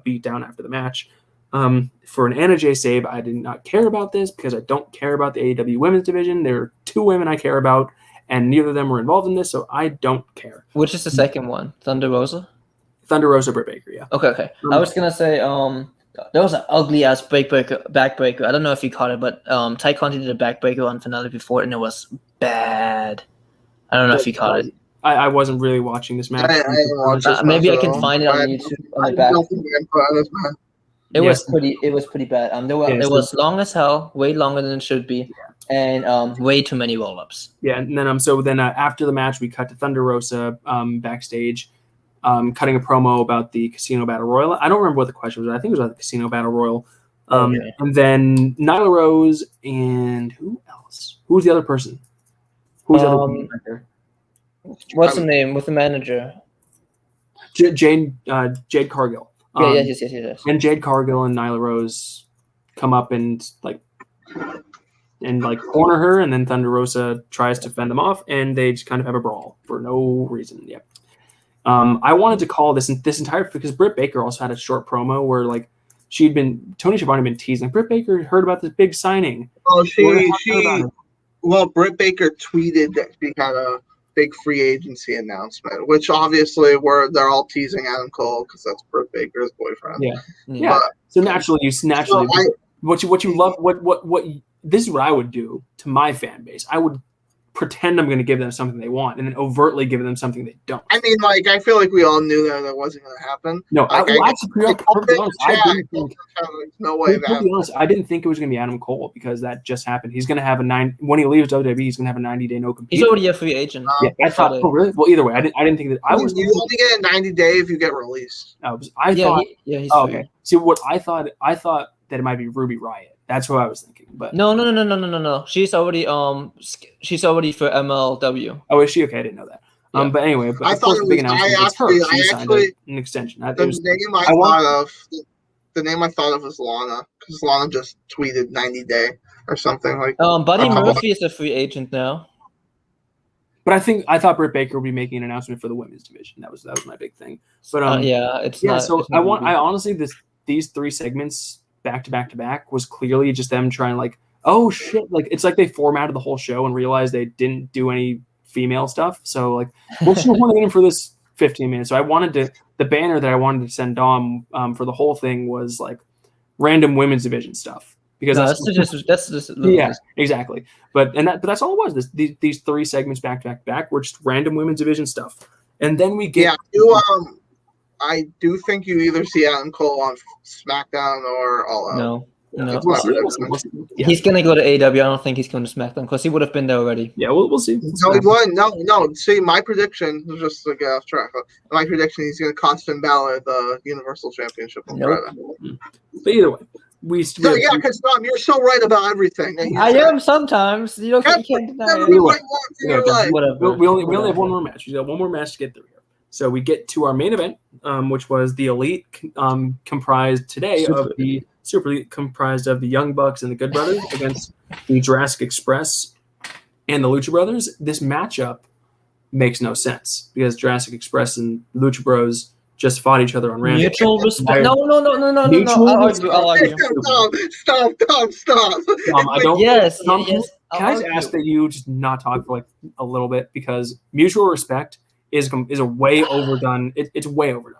beat down after the match. For an Anna Jay save, I did not care about this because I don't care about the AEW women's division. There are 2 women I care about, and neither of them were involved in this, so I don't care. Which is the second one? Thunder Rosa, Britt Baker, yeah. Okay. I was gonna say there was an ugly ass backbreaker. I don't know if you caught it, but Ty Conti did a backbreaker on Penelope Ford, and it was bad. I don't know if you caught it. I wasn't really watching this match. Maybe I can find it on YouTube on the back. It was pretty bad. It was long as hell, way longer than it should be. and way too many roll-ups. Yeah, and then after the match, we cut to Thunder Rosa backstage, cutting a promo about the Casino Battle Royal. I don't remember what the question was. I think it was about the Casino Battle Royal. Okay. And then Nyla Rose and who else? Who was the other person? Who was the other woman right there? What's the name with the manager? Jade Cargill. Yes. And Jade Cargill and Nyla Rose come up and corner her, and then Thunder Rosa tries to fend them off, and they just kind of have a brawl for no reason. Yep. I wanted to call this entire because Britt Baker also had a short promo where Tony Schiavone had been teasing. Britt Baker heard about this big signing. Oh, Britt Baker tweeted that she had a big free agency announcement, which obviously they're all teasing Adam Cole because that's Britt Baker's boyfriend. Yeah. So naturally, what you love, what this is what I would do to my fan base. I would pretend I'm going to give them something they want, and then overtly give them something they don't. I mean, I feel like we all knew that wasn't going to happen. No, I didn't think it was going to be Adam Cole because that just happened. He's going to have when he leaves WWE, he's going to have a 90-day no compete. He's already a free agent. I thought, oh really? Well, either way, I didn't think that. You only get a 90-day if you get released. He's okay. free. See, what I thought that it might be Ruby Riott. That's what I was thinking. But no. She's already for MLW. Oh, is she? Okay, I didn't know that. Yeah. But anyway, I thought it was, I signed an extension. The name I thought of was Lana, because Lana just tweeted 90-day or something like. Buddy Murphy is a free agent now. But I thought Britt Baker would be making an announcement for the women's division. That was my big thing. But it's not. So I honestly these 3 segments back to back was clearly just them trying oh shit, it's like they formatted the whole show and realized they didn't do any female stuff. So what's your one in for this 15 minutes? So I wanted the banner that I wanted to send Dom for the whole thing was random women's division stuff because that's just exactly. But that's all it was. These 3 segments back to back were just random women's division stuff, and then we get I do think you either see Adam Cole on SmackDown or All Out. No. We'll see. He's gonna go to AEW. I don't think he's going to SmackDown because he would have been there already. Yeah, we'll see. No, he wouldn't. No. See, my prediction just to get off track. My prediction: he's going to cost Finn Balor the Universal Championship on Friday. But either way, because Tom, you're so right about everything. I am sometimes. You can't deny it. Whatever. We only have one more match. We got one more match to get through here. So we get to our main event, which was the Elite, comprised today of the Super Elite, comprised of the Young Bucks and the Good Brothers against the Jurassic Express and the Lucha Brothers. This matchup makes no sense because Jurassic Express and Lucha Bros just fought each other on random. Mutual respect. No. I'll argue. Stop. I don't. Yes. Can I just ask that you just not talk for a little bit because mutual respect is a way overdone. It's way overdone.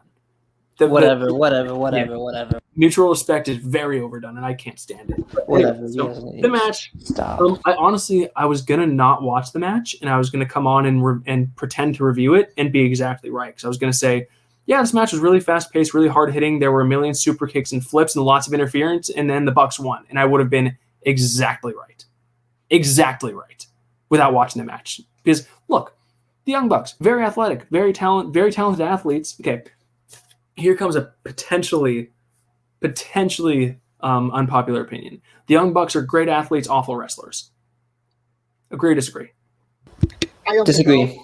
Whatever. Mutual respect is very overdone, and I can't stand it. Whatever. The match. Stop. I was gonna not watch the match, and I was gonna come on and pretend to review it and be exactly right. Because I was gonna say, yeah, this match was really fast paced, really hard hitting. There were a million super kicks and flips and lots of interference, and then the Bucks won, and I would have been exactly right, without watching the match. Because look. The Young Bucks, very athletic, very talented athletes. Okay, here comes a potentially unpopular opinion. The Young Bucks are great athletes, awful wrestlers. Agree or disagree? I disagree.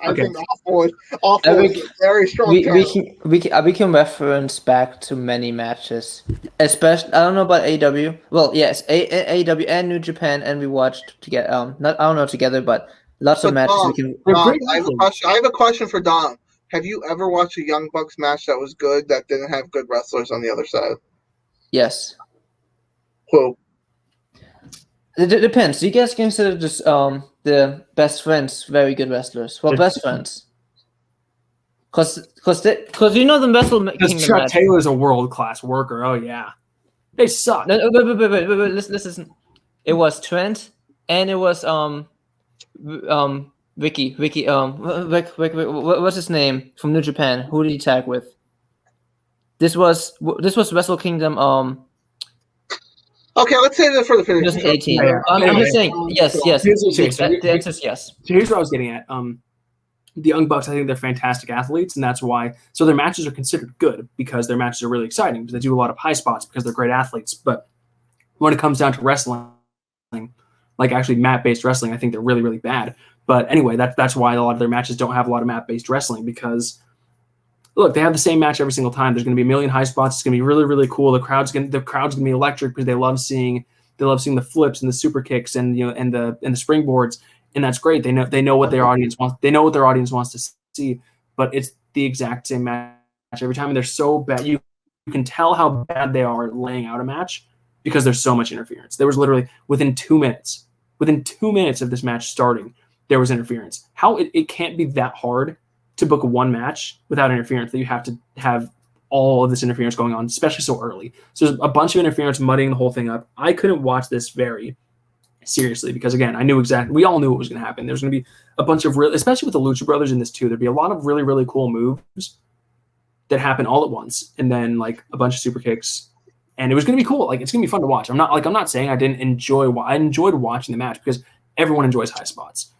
I think awful is a very strong term. We can reference back to many matches, especially I don't know about AEW. Well, yes, AEW and New Japan, and we watched together. Together, but. Lots of matches. Dom, I have a question for Dom. Have you ever watched a Young Bucks match that was good that didn't have good wrestlers on the other side? Yes. Who? It depends. You guys consider just the best friends very good wrestlers? Well, best friends. Because you know the Wrestle Kingdom. Because Chuck Taylor's a world class worker. Oh yeah, they suck. No, wait. Listen. It was Trent and it was Ricky, what's his name from New Japan? Who did he tag with? This was Wrestle Kingdom. Okay, let's say that for the finish. 2018. Yeah. I'm just saying, yes. Here's- The answer is yes. So here's what I was getting at. The Young Bucks, I think they're fantastic athletes, and that's why. So their matches are considered good because their matches are really exciting because they do a lot of high spots because they're great athletes. But when it comes down to wrestling, like actually mat-based wrestling, I think they're really, really bad. But anyway, that's why a lot of their matches don't have a lot of mat-based wrestling because look, they have the same match every single time. There's going to be a million high spots. It's going to be really, really cool. The crowd's going to be electric because they love seeing the flips and the super kicks and and the springboards. And that's great. They know what their audience wants. They know what their audience wants to see, but it's the exact same match every time. And they're so bad. You can tell how bad they are laying out a match because there's so much interference. There was literally within 2 minutes of this match starting, there was interference. How it can't be that hard to book one match without interference that you have to have all of this interference going on, especially so early. So there's a bunch of interference muddying the whole thing up. I couldn't watch this very seriously because again, we all knew what was going to happen. There's going to be a bunch of especially with the Lucha Brothers in this too, there'd be a lot of really, really cool moves that happen all at once. And then like a bunch of super kicks and it was going to be cool. Like it's going to be fun to watch. I'm not saying I didn't I enjoyed watching the match because everyone enjoys high spots,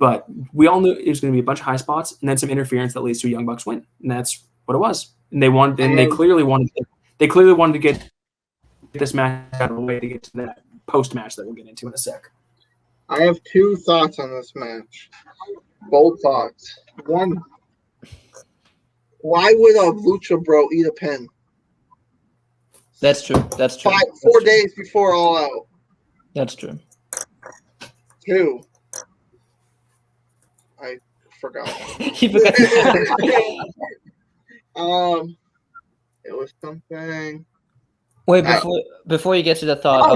but we all knew it was going to be a bunch of high spots and then some interference that leads to a Young Bucks win. And that's what it was. And they clearly wanted to get this match out of the way to get to that post-match that we'll get into in a sec. I have two thoughts on this match. Bold thoughts. One, why would a Lucha Bro eat a pin? That's true. 4 days before All Out. That's true. Two, I forgot. You forgot. It was something. Wait, before you get to the thought. I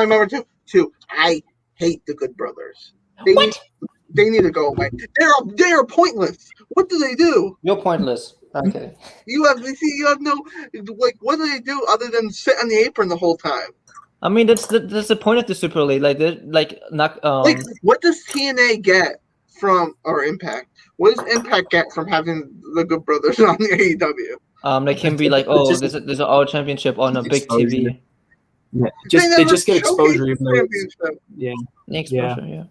remember two. I hate the Good Brothers. They need to go away. They are pointless. What do they do? You're pointless. Okay. You have no what do they do other than sit on the apron the whole time? I mean, that's the point of the Super League. What does TNA get from or Impact? What does Impact get from having the Good Brothers on the AEW? They can be like, there's an all championship on a big TV. Yeah, they just get exposure even though Exposure, yeah.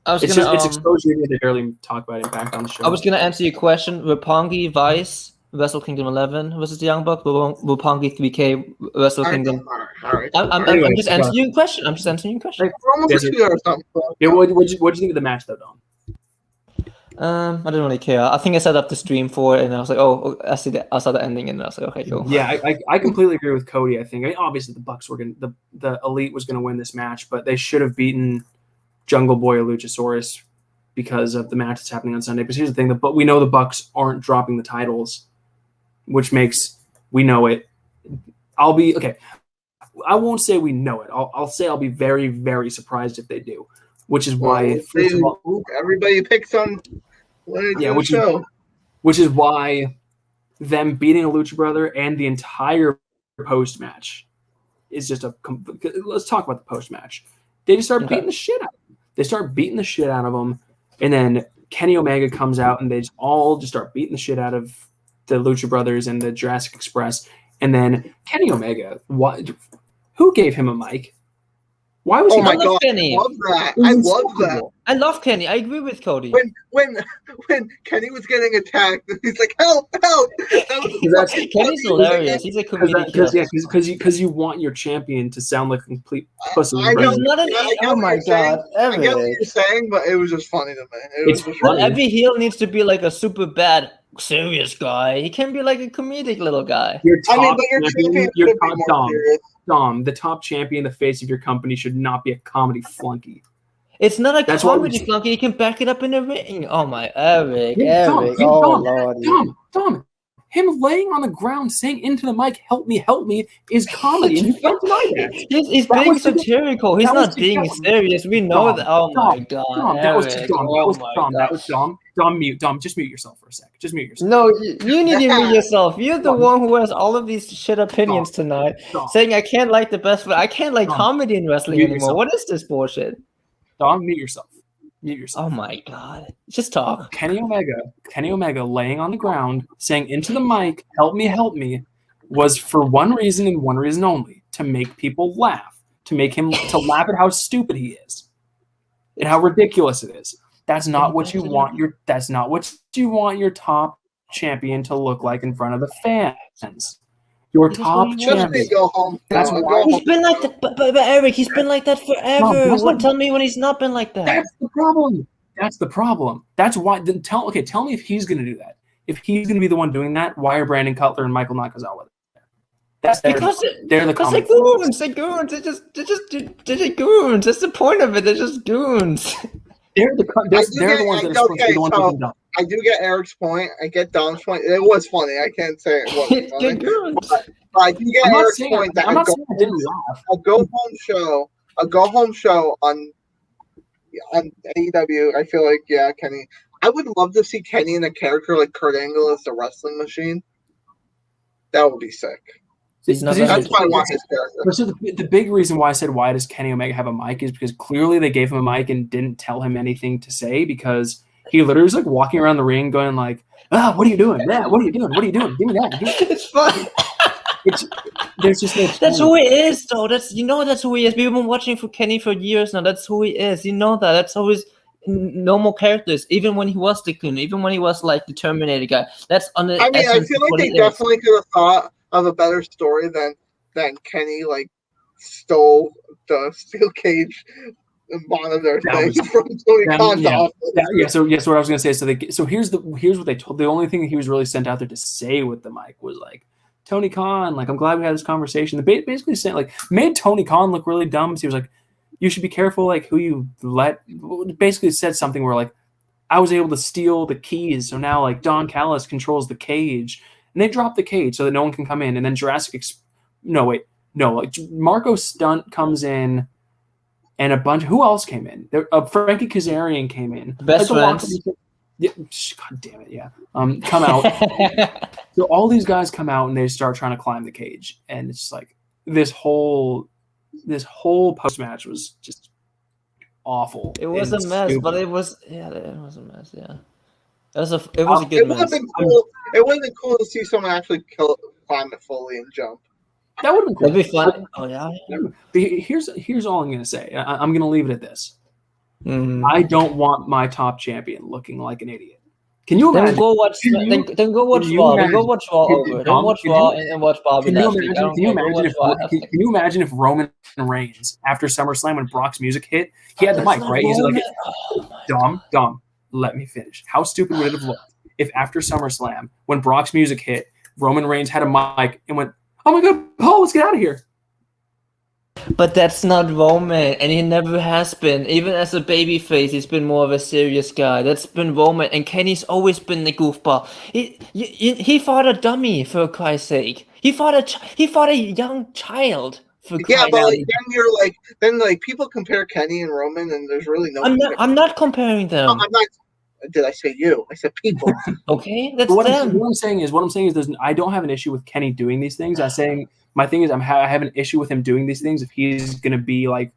It's exposure even though they barely talk about Impact on the show. I was gonna answer your question. Roppongi Vice, Wrestle Kingdom 11 versus the Young Bucks. Roppongi 3K, Wrestle Kingdom. I'm just answering your question. We're almost 2 hours done. Yeah, what'd you think of the match though, Dom? I didn't really care. I think I set up the stream for it, and I was like, I saw the ending, and I was like, okay, cool. Yeah, I completely agree with Cody. I think obviously the Bucks were the Elite was gonna win this match, but they should have beaten Jungle Boy or Luchasaurus because of the match that's happening on Sunday. But here's the thing: but we know the Bucks aren't dropping the titles, which makes we know it. I'll be okay. I won't say we know it. I'll say I'll be very, very surprised if they do. Which is why everybody picks on which is why them beating a Lucha Brother and the entire post match is just let's talk about the post match. They just start beating the shit out of them. They start beating the shit out of them, and then Kenny Omega comes out and they just start beating the shit out of the Lucha Brothers and the Jurassic Express, and then Kenny Omega. Who gave him a mic? Why was he? Oh my god! Kenny. I love that. I love that. I love Kenny. I agree with Cody. When Kenny was getting attacked, he's like, "Help! Help!" Kenny's hilarious. He's a comedic. Because you want your champion to sound like a complete pussy. Oh my god! I get what you're saying, but it was just funny to me. Every heel needs to be like a super bad, serious guy. He can be like a comedic little guy. Dom, the top champion, the face of your company, should not be a comedy flunky. It's not a comedy flunky. You can back it up in the ring. Oh my, Eric. Dom, him laying on the ground saying into the mic, help me, is comedy. And you can't deny that. He's being satirical. He's not being serious. We know that. Oh my god. That was Dom. Dom, just mute yourself for a sec. Just mute yourself. No, you need to mute yourself. You're the one who has all of these shit opinions tonight, saying I can't like the best, but I can't like comedy in wrestling anymore. What is this bullshit? Dom, mute yourself. Oh my god. Just talk. Kenny Omega laying on the ground saying into the mic, help me, was for one reason and one reason only. to make people laugh, to laugh at how stupid he is and how ridiculous it is. That's not what you want your top champion to look like in front of the fans. Your top champion. Go home. That's why He's been like that, but Eric, he's been like that forever. Tell me when he's not been like that. That's the problem. That's why. Then tell me if he's going to do that. If he's going to be the one doing that, why are Brandon Cutler and Michael Nakazawa there? That's because they're the common goons. They're goons. They're just goons. That's the point of it. They're just goons. They're the ones that are supposed to be the ones doing dumb. I do get Eric's point. I get Dom's point. It was funny. I can't say it wasn't funny. But I do get Eric's point that a go home show on AEW. I feel like Kenny. I would love to see Kenny in a character like Kurt Angle as the wrestling machine. That would be sick. That's why I want his character. So the big reason why I said why does Kenny Omega have a mic is because clearly they gave him a mic and didn't tell him anything to say because he literally was like walking around the ring going like, what are you doing? Yeah, what are you doing? What are you doing? Give me that. It's fun. There's just no That's who he is, though. That's who he is. We've been watching for Kenny for years now. That's who he is. That's always normal characters. Even when he was the Clown, even when he was like the Terminator guy. That's on the. I feel like they definitely could have thought of a better story than Kenny like stole the steel cage monitor thing from Tony Khan's office. So what I was gonna say. So here's what they told. The only thing that he was really sent out there to say with the mic was like, Tony Khan, like I'm glad we had this conversation. They basically said like made Tony Khan look really dumb. So he was like, you should be careful like who you let. Basically said something where like I was able to steal the keys, so now like Don Callis controls the cage. And they drop the cage so that no one can come in. And then Marco Stunt comes in, and a bunch. Who else came in? Frankie Kazarian came in. Best friends. God damn it! Yeah. Come out. So all these guys come out and they start trying to climb the cage, and it's like this whole post match was just awful. It was a mess, stupid. But it was a mess. Yeah. It was a good match. It would have been cool to see someone actually climb it fully and jump. That would have been cool. That'd be fun. Oh yeah. Here's all I'm gonna say. I'm gonna leave it at this. I don't want my top champion looking like an idiot. Can you imagine? Then go watch Raw. Then go watch Raw over. Then watch Raw and watch Bobby Lashley. Can you imagine if Roman Reigns after SummerSlam when Brock's music hit, he had the mic, right? He's like, Dom. Let me finish. How stupid would it have looked if after SummerSlam, when Brock's music hit, Roman Reigns had a mic and went, oh my God, Paul, let's get out of here. But that's not Roman, and he never has been. Even as a babyface, he's been more of a serious guy. That's been Roman, and Kenny's always been the goofball. He fought a dummy, for Christ's sake. He fought a young child. Yeah, but like, then people compare Kenny and Roman, and there's really no. I'm not comparing them. No, I'm not. Did I say you? I said people. Okay, that's them. What I'm saying is, I don't have an issue with Kenny doing these things. My thing is, I have an issue with him doing these things if he's going to be like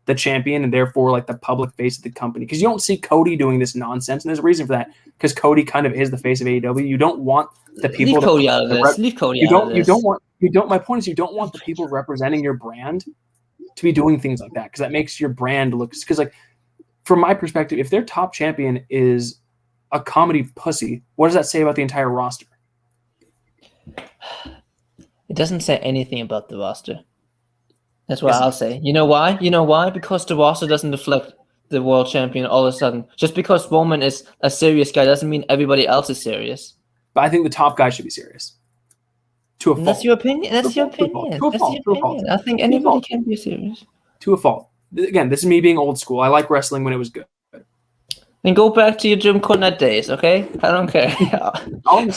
the champion and therefore like the public face of the company. Because you don't see Cody doing this nonsense, and there's a reason for that. Because Cody kind of is the face of AEW. You don't want the people. Leave Cody out of this. Leave Cody out of this. My point is, you don't want the people representing your brand to be doing things like that because that makes your brand look. Because like, from my perspective, if their top champion is a comedy pussy, what does that say about the entire roster? It doesn't say anything about the roster. That's what I'll say. You know why? Because the roster doesn't reflect the world champion all of a sudden. Just because Roman is a serious guy doesn't mean everybody else is serious. But I think the top guy should be serious. To a fault. That's your opinion. That's your opinion. I think anybody can be serious. To a fault. Again, this is me being old school. I like wrestling when it was good. Then go back to your Jim Cornette days, okay? I don't care. I'm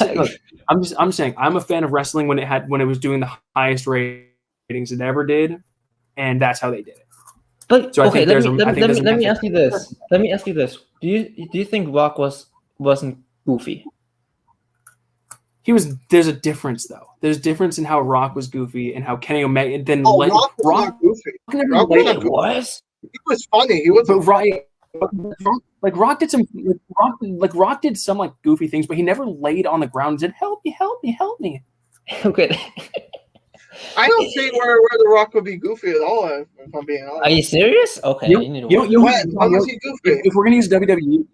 saying I'm a fan of wrestling when it was doing the highest ratings it ever did, and that's how they did it. But so okay, let me ask you this. Let me ask you this. Do you think Rock wasn't goofy? He was. There's a difference though. There's a difference in how Rock was goofy and how Kenny Omega. Then Rock was not goofy. He was funny. He was. But right. Like Rock did some like goofy things, but he never laid on the ground and said, "Help me, help me, help me." Okay. I don't see where The Rock would be goofy at all. If I'm being honest. Are you serious? Okay, you need to watch. When was he goofy? If we're gonna use WWE,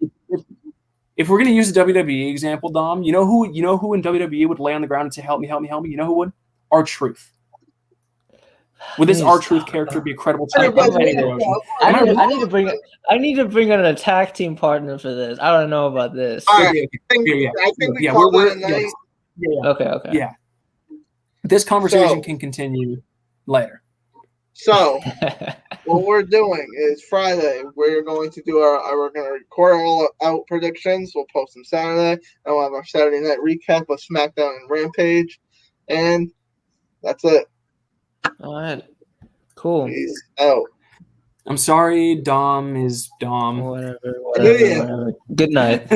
if we're gonna use the WWE example, Dom, you know who in WWE would lay on the ground and say, "Help me, help me, help me." You know who would? R-Truth. Would this R-Truth character be a credible I champion? need to bring on a tag team partner for this. I don't know about this. All right, I think we call that a night. Okay. Yeah. This conversation can continue later. So, what we're doing is Friday. We're going to do we're going to record all out predictions. We'll post them Saturday, and we'll have our Saturday night recap of SmackDown and Rampage, and that's it. All right. Cool. Peace out. I'm sorry, Dom is Dom. Whatever. Good night.